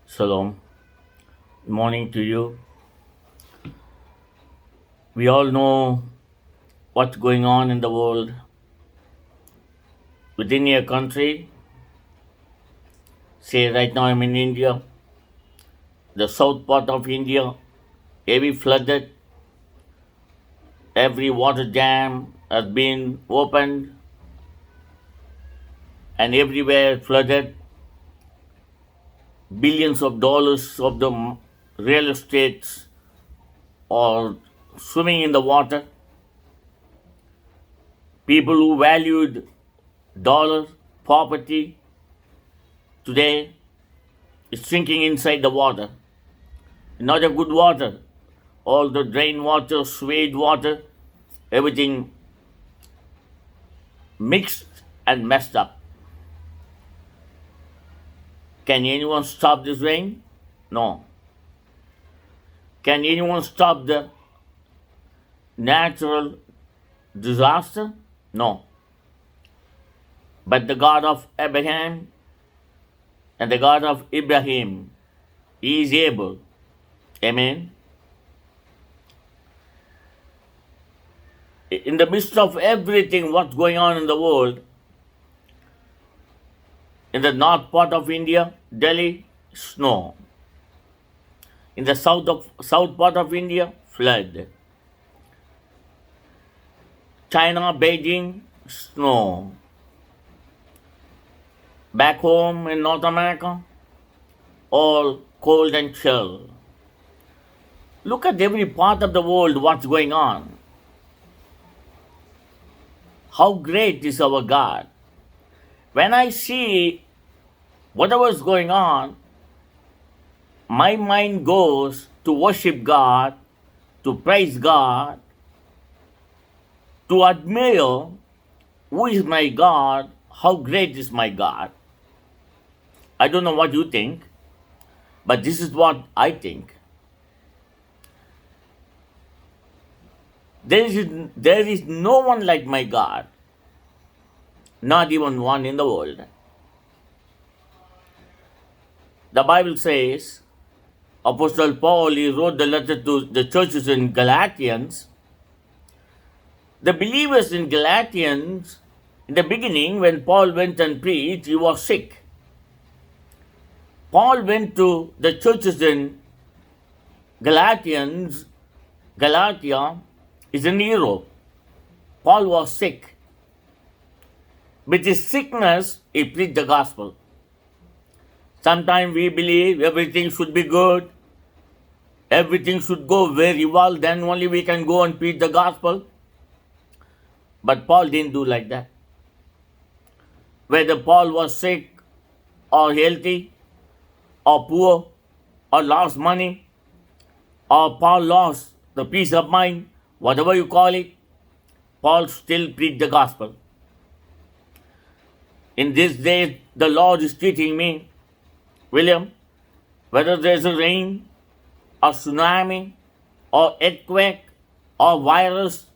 Shalom. Good morning to you. We all know what's going on in the world. Within your country, say right now I'm in India, the south part of India, heavy flooded, every water dam has been opened and everywhere flooded. Billions of dollars of the real estates are swimming in the water. People who valued dollar, property, today is sinking inside the water. Not a good water. All the drain water, sewage water, everything mixed and messed up. Can anyone stop this rain? No. Can anyone stop the natural disaster? No. But the God of Abraham and the God of Ibrahim, He is able. Amen. In the midst of everything, what's going on in the world, in the north part of India, Delhi, snow. In the south part of India, flood. China, Beijing, snow. Back home in North America, all cold and chill. Look at every part of the world, what's going on. How great is our God. When I see whatever's going on, my mind goes to worship God, to praise God, to admire who is my God, how great is my God. I don't know what you think, but this is what I think. There is no one like my God, not even one in the world. The Bible says, Apostle Paul, he wrote the letter to the churches in Galatians. The believers in Galatians, in the beginning, when Paul went and preached, he was sick. Paul went to the churches in Galatia is in Europe. Paul was sick. With his sickness, he preached the gospel. Sometimes we believe everything should be good, everything should go very well, then only we can go and preach the gospel. But Paul didn't do like that. Whether Paul was sick or healthy or poor or lost money or Paul lost the peace of mind, whatever you call it, Paul still preached the gospel. In this day, the Lord is teaching me, William, whether there's a rain or tsunami or earthquake or virus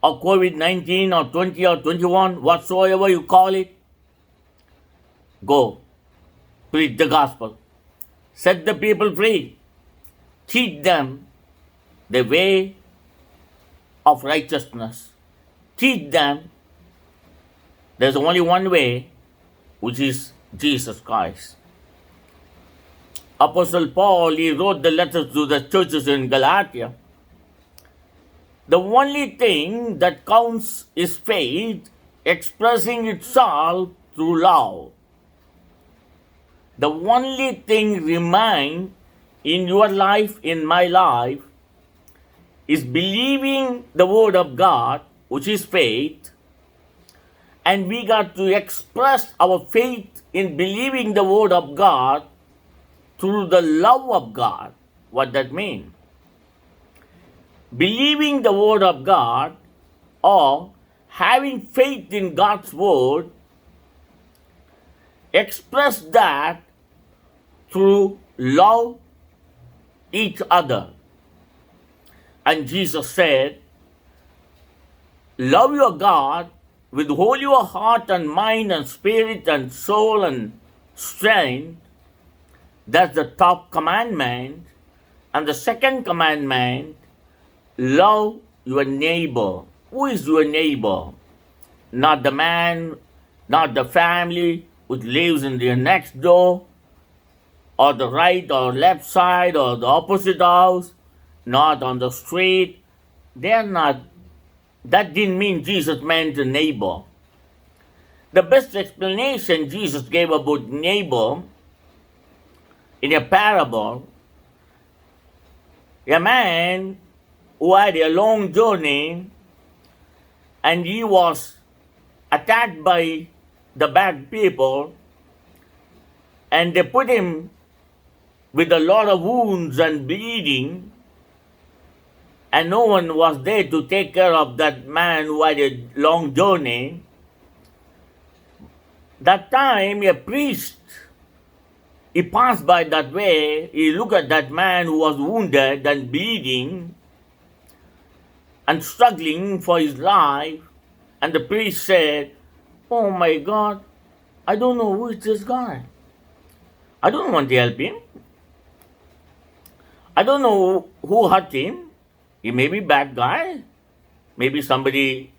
or COVID-19 or 20 or 21, whatsoever you call it, go, preach the gospel. Set the people free. Teach them the way of righteousness. Teach them there's only one way, which is Jesus Christ. Apostle Paul, he wrote the letters to the churches in Galatia. The only thing that counts is faith expressing itself through love. The only thing remain in your life, in my life, is believing the word of God, which is faith, and we got to express our faith in believing the word of God through the love of God. What that mean? Believing the word of God or having faith in God's word, express that through love each other. And Jesus said, love your God with all your heart and mind and spirit and soul and strength. That's the top commandment. And the second commandment, love your neighbor. Who is your neighbor? Not the man, not the family which lives in the next door, or the right or left side, or the opposite house, not on the street. They're not. That didn't mean Jesus meant a neighbor. The best explanation Jesus gave about neighbor in a parable, a man who had a long journey and he was attacked by the bad people and they put him with a lot of wounds and bleeding, and no one was there to take care of that man who had a long journey. That time a priest, he passed by that way, he looked at that man who was wounded and bleeding and struggling for his life, and the priest said, "Oh my God, I don't know who is this guy. I don't want to help him. I don't know who hurt him. He may be a bad guy. Maybe somebody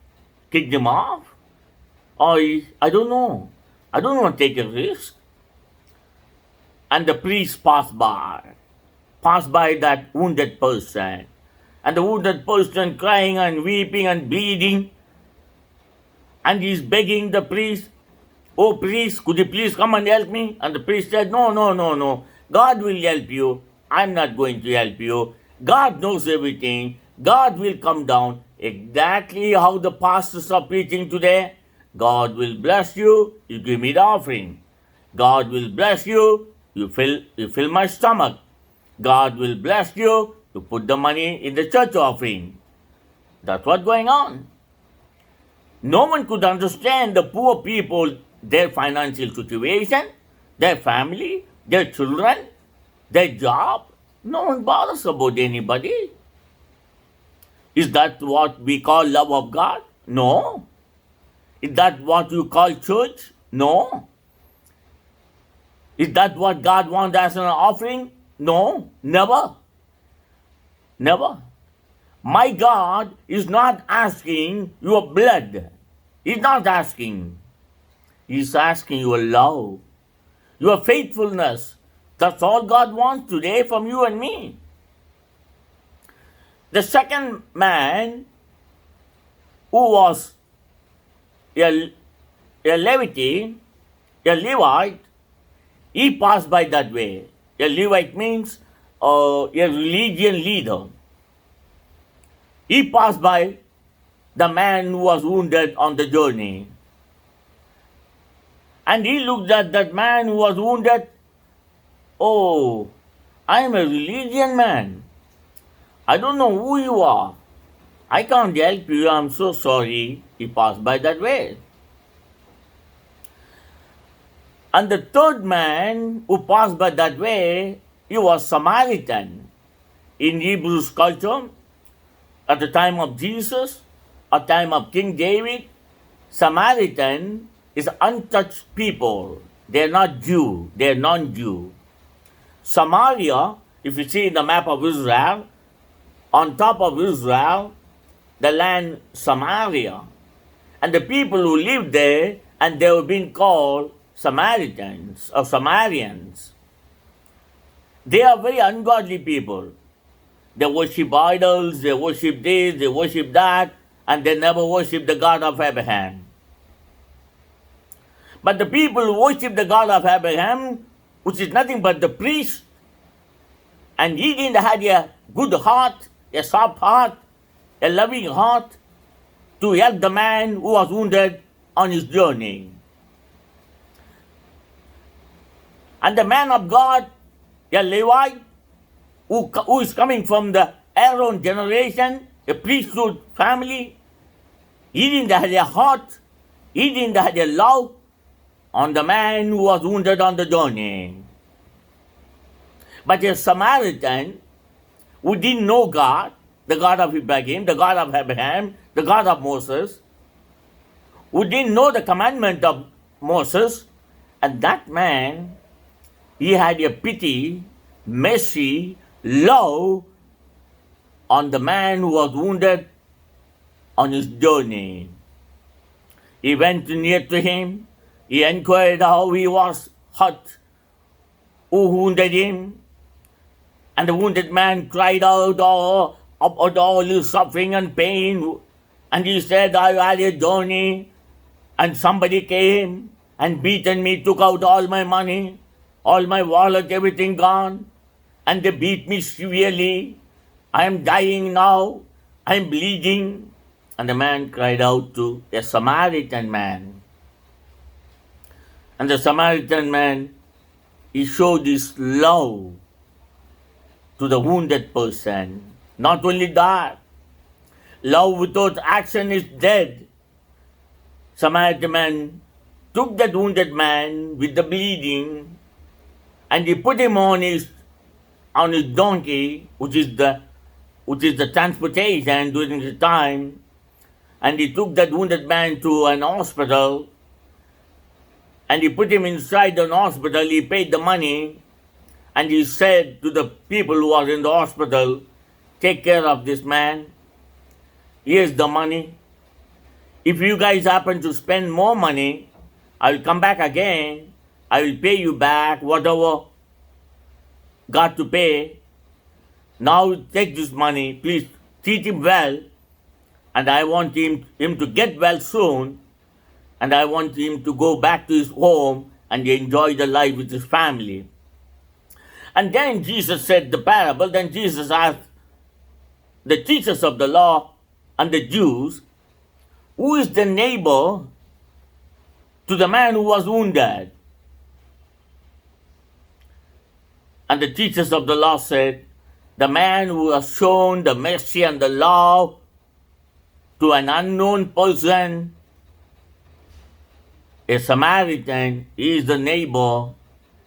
kicked him off. Or I don't know. I don't want to take a risk." And the priest passed by that wounded person. And the wounded person crying and weeping and bleeding. And he's begging the priest, "Oh priest, could you please come and help me?" And the priest said, "No, no, no, no. God will help you. I'm not going to help you. God knows everything. God will come down." Exactly how the pastors are preaching today. God will bless you, you give me the offering. God will bless you, you fill my stomach. God will bless you, you put the money in the church offering. That's what's going on. No one could understand the poor people, their financial situation, their family, their children, their job. No one bothers about anybody. Is that what we call love of God? No. Is that what you call church? No. Is that what God wants as an offering? No, never. Never. My God is not asking your blood. He's not asking. He's asking your love, your faithfulness. That's all God wants today from you and me. The second man who was a Levite, a Levite, he passed by that way. A Levite means a religion leader. He passed by the man who was wounded on the journey. And he looked at that man who was wounded. "Oh, I am a religion man. I don't know who you are. I can't help you. I'm so sorry." He passed by that way. And the third man who passed by that way, he was Samaritan. In Hebrews culture, at the time of Jesus, at the time of King David, Samaritan is untouched people. They're not Jew, they're non-Jew. Samaria, if you see the map of Israel, on top of Israel, the land Samaria. And the people who lived there, and they were being called Samaritans or Samaritans. They are very ungodly people. They worship idols, they worship this, they worship that, and they never worship the God of Abraham. But the people who worship the God of Abraham, which is nothing but the priest, and he didn't have a good heart, a soft heart, a loving heart to help the man who was wounded on his journey. And the man of God, a Levite, who is coming from the Aaron generation, a priesthood family, he didn't have a heart, he didn't have a love on the man who was wounded on the journey. But a Samaritan who didn't know God, the God of Ibrahim, the God of Abraham, the God of Moses, who didn't know the commandment of Moses, and that man he had a pity, mercy, love on the man who was wounded on his journey. He went near to him. He inquired how he was hurt, who wounded him. And the wounded man cried out about all his suffering and pain. And he said, I had a journey, and somebody came and beaten me, took out all my money, all my wallet, everything gone. And they beat me severely. I am dying now. I am bleeding. And the man cried out to a Samaritan man. And the Samaritan man, he showed his love to the wounded person. Not only that, love without action is dead. Samaritan man took that wounded man with the bleeding, and he put him on his donkey, which is the transportation during the time, and he took that wounded man to an hospital, and he put him inside the hospital. He paid the money, and he said to the people who are in the hospital, take care of this man. Here's the money. If you guys happen to spend more money, I will come back again. I will pay you back whatever got to pay. Now take this money. Please treat him well. And I want him to get well soon. And I want him to go back to his home and enjoy the life with his family. And then Jesus said the parable. Then Jesus asked the teachers of the law and the Jews, who is the neighbor to the man who was wounded? And the teachers of the law said, the man who has shown the mercy and the love to an unknown person, a Samaritan, he is the neighbor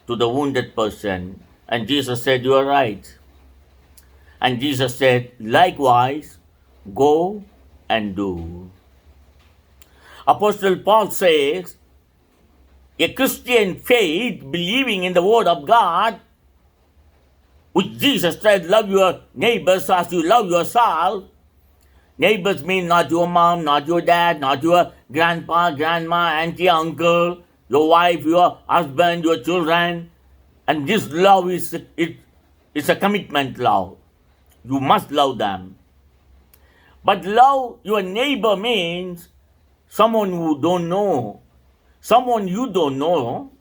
to the wounded person. And Jesus said, you are right. And Jesus said, likewise, go and do. Apostle Paul says, a Christian faith, believing in the Word of God, which Jesus said, love your neighbors as you love yourself. Neighbors mean not your mom, not your dad, not your grandpa, grandma, auntie, uncle, your wife, your husband, your children. And this love is a commitment love. You must love them. But love your neighbor means someone who don't know, someone you don't know,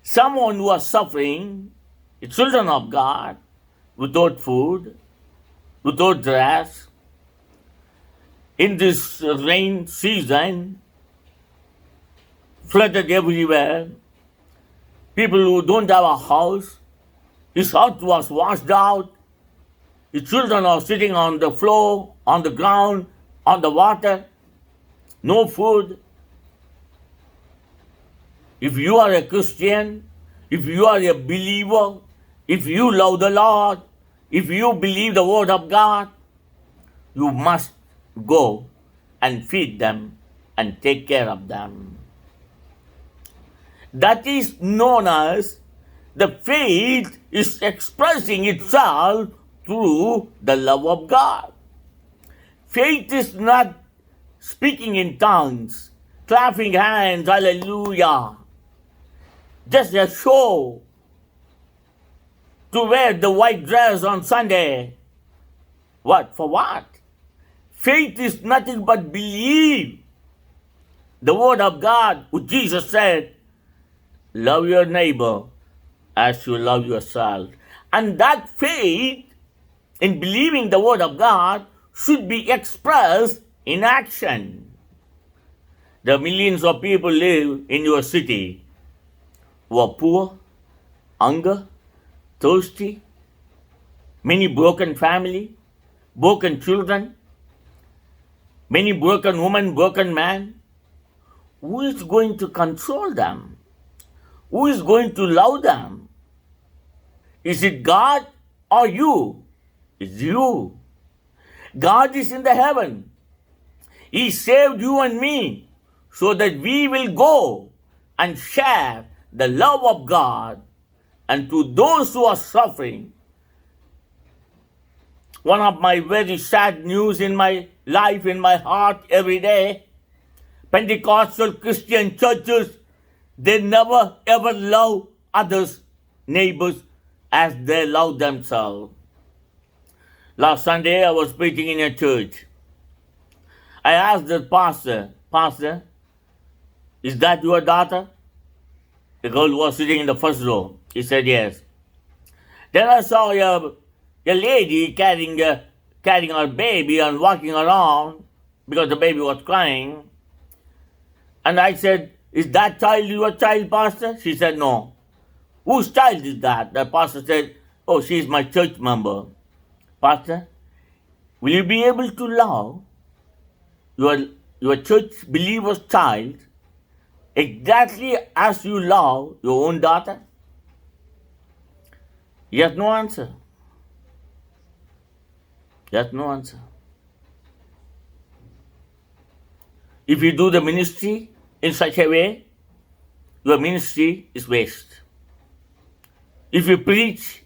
someone who are suffering, the children of God, without food, without dress. In this rain season, flooded everywhere, people who don't have a house, his house was washed out, his children are sitting on the floor, on the ground, on the water, no food. If you are a Christian, if you are a believer, if you love the Lord, if you believe the Word of God, you must go and feed them and take care of them. That is known as the faith is expressing itself through the love of God. Faith is not speaking in tongues, clapping hands, hallelujah. Just a show to wear the white dress on Sunday. What? For what? Faith is nothing but believe the Word of God, which Jesus said, love your neighbor as you love yourself. And that faith in believing the Word of God should be expressed in action. The millions of people live in your city who are poor, hunger, thirsty, many broken family, broken children, many broken women, broken men. Who is going to control them? Who is going to love them? Is it God or you? It's you. God is in the heaven. He saved you and me so that we will go and share the love of God and to those who are suffering. One of my very sad news in my life, in my heart every day, Pentecostal Christian churches, they never ever love others, neighbors, as they love themselves. Last Sunday, I was preaching in a church. I asked the pastor, is that your daughter? The girl was sitting in the first row. He said, yes. Then I saw a lady carrying her baby and walking around because the baby was crying. And I said, is that child your child, pastor? She said, no. Whose child is that? The pastor said, oh, she is my church member. Pastor, will you be able to love your church believer's child exactly as you love your own daughter? He has no answer. He has no answer. If you do the ministry in such a way, your ministry is waste. If you preach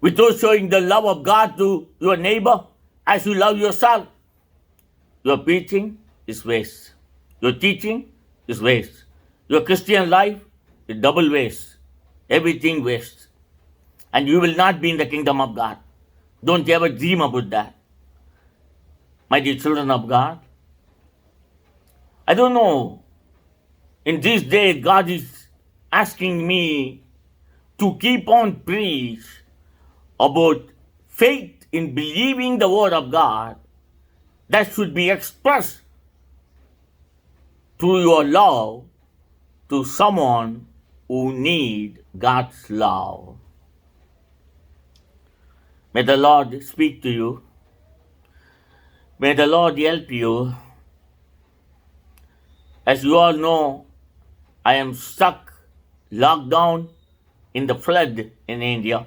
without showing the love of God to your neighbor as you love yourself, your preaching is waste. Your teaching is waste. Your Christian life is double waste. Everything waste. And you will not be in the kingdom of God. Don't ever dream about that. My dear children of God, I don't know. In these days, God is asking me to keep on preach about faith in believing the word of God that should be expressed through your love to someone who needs God's love. May the Lord speak to you. May the Lord help you. As you all know, I am stuck, locked down in the flood in India.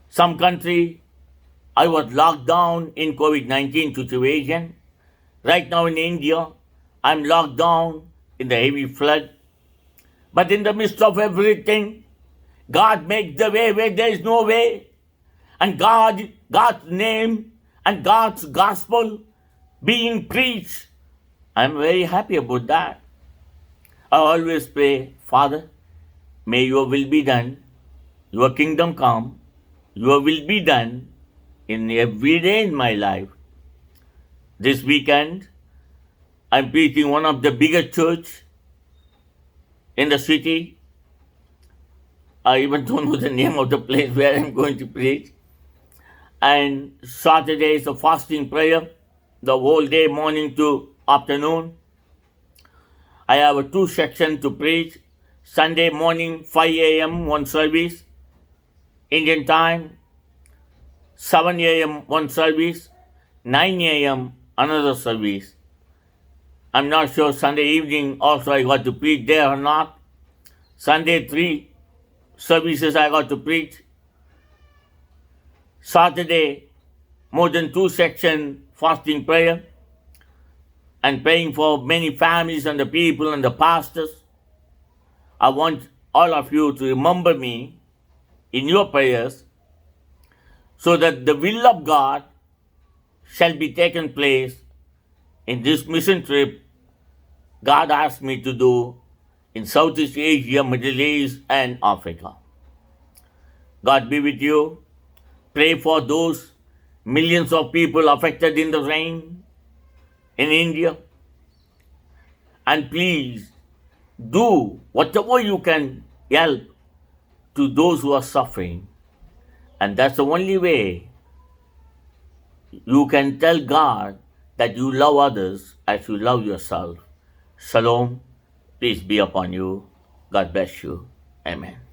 Some country, I was locked down in COVID-19 situation. Right now in India, I'm locked down in the heavy flood. But in the midst of everything, God makes the way where there is no way. And God's name and God's gospel being preached. I'm very happy about that. I always pray, Father, may your will be done, your kingdom come, your will be done in every day in my life. This weekend, I'm preaching one of the biggest church in the city. I even don't know the name of the place where I'm going to preach. And Saturday is a fasting prayer, the whole day, morning to afternoon. I have a 2 sections to preach. Sunday morning, 5 a.m., one service. Indian time, 7 a.m., one service. 9 a.m., another service. I'm not sure Sunday evening also I got to preach there or not. Sunday, 3 services I got to preach. Saturday, more than 2 sections fasting prayer and praying for many families and the people and the pastors. I want all of you to remember me in your prayers so that the will of God shall be taken place in this mission trip God asked me to do in Southeast Asia, Middle East, and Africa. God be with you. Pray for those millions of people affected in the rain in India. And please do whatever you can help to those who are suffering. And that's the only way you can tell God that you love others as you love yourself. Shalom. Peace be upon you. God bless you. Amen.